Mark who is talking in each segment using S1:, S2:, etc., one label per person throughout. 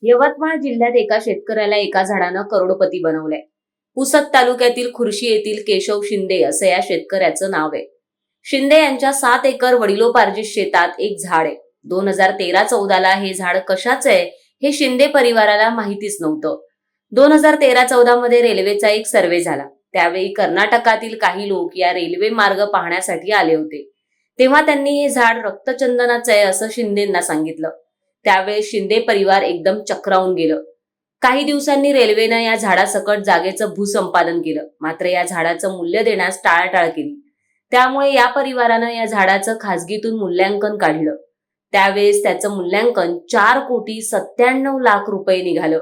S1: यवतमाळ जिल्ह्यात एका शेतकऱ्याला एका झाडानं करोडपती बनवलंय। पुसद तालुक्यातील खुर्शी येथील केशव शिंदे असं या शेतकऱ्याचं नाव आहे। शिंदे यांच्या 7 एकर वडिलोपार्जित शेतात एक झाड आहे। 2013-14 ला हे झाड कशाचं आहे हे शिंदे परिवाराला माहितीच नव्हतं। 2013-14 मध्ये रेल्वेचा एक सर्वे झाला। त्यावेळी कर्नाटकातील काही लोक या रेल्वे मार्ग पाहण्यासाठी आले होते। तेव्हा त्यांनी हे झाड रक्तचंदनाचं आहे असं शिंदेंना सांगितलं। त्यावेळेस शिंदे परिवार एकदम चक्रावून गेलं। काही दिवसांनी रेल्वेनं या झाडासकट जागेचं भूसंपादन केलं, मात्र या झाडाचं मूल्य देण्यास टाळाटाळ केली। त्यामुळे या परिवारानं या झाडाचं खासगीतून मूल्यांकन काढलं। त्यावेळेस त्याचं मूल्यांकन 4,97,00,000 रुपये निघालं,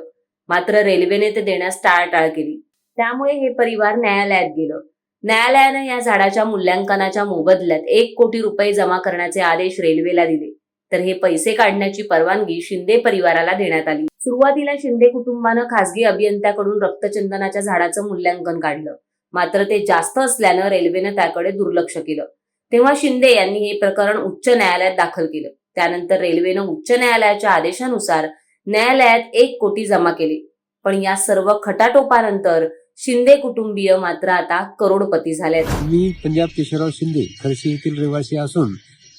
S1: मात्र रेल्वेने ते देण्यास टाळाटाळ केली। त्यामुळे हे परिवार न्यायालयात गेलं। न्यायालयानं या झाडाच्या मूल्यांकनाच्या मोबदल्यात 1 कोटी रुपये जमा करण्याचे आदेश रेल्वेला दिले, तर हे पैसे काढण्याची परवानगी शिंदे परिवाराला देण्यात आली। सुरुवातीला शिंदे कुटुंबानं खासगी अभियंत्याकडून रक्तचंदनाच्या झाडाचं मूल्यांकन काढलं, मात्र ते जास्त असल्यानं रेल्वेनं त्याकडे दुर्लक्ष केलं। तेव्हा शिंदे यांनी हे प्रकरण उच्च न्यायालयात दाखल केलं। त्यानंतर रेल्वेनं उच्च न्यायालयाच्या आदेशानुसार न्यायालयात 1 कोटी जमा केले। पण या सर्व खटाटोपानंतर शिंदे कुटुंबीय मात्र आता करोडपती झालेत।
S2: मी पंजाब केशवराव शिंदे खडशी येथील रहिवासी असून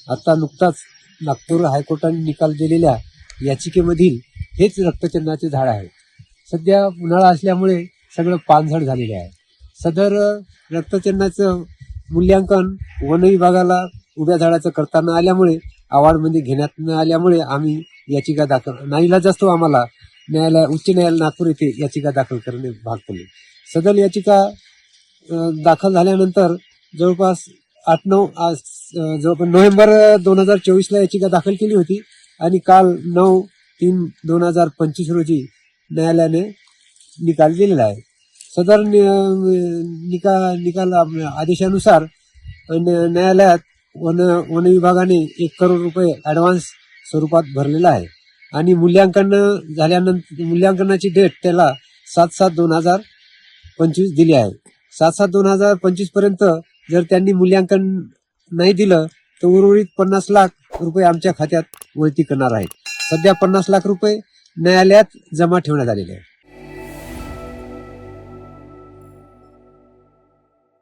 S2: आता नुकताच नागपूर हायकोर्टाने निकाल दिलेल्या याचिकेमधील हेच रक्तचंदनाचे झाड आहे। सध्या उन्हाळा असल्यामुळे सगळं पानझड झालेले आहे। सदर रक्तचंदनाचं मूल्यांकन वन विभागाला उभ्या झाडाचं करताना आल्यामुळे अवॉर्डमध्ये घेण्यात न आल्यामुळे आम्ही याचिका दाखल नाईलाजास्तव आम्हाला उच्च न्यायालय नागपूर येथे याचिका दाखल करणे भाग पडले। सदर याचिका दाखल झाल्यानंतर जवळपास 8-9 नोव्हेंबर 2024 ला याचिका दाखल केली होती आणि काल 9/3/2025 रोजी न्यायालयाने निकाल दिलेला आहे। सदर निकाल आदेशानुसार न्यायालयात वन विभागाने 1 करोड रुपये ॲडव्हान्स स्वरूपात भरलेला आहे आणि मूल्यांकनाची डेट त्याला 7/7/2025 दिली आहे। 7/7/2025 पर्यंत जर त्यांनी मूल्यांकन नाही दिलं तर उर्वरित 50 लाख रुपये आमच्या खात्यात वळती करणार आहेत। सध्या 50 लाख रुपये न्यायालयात जमा ठेवण्यात आलेले आहेत।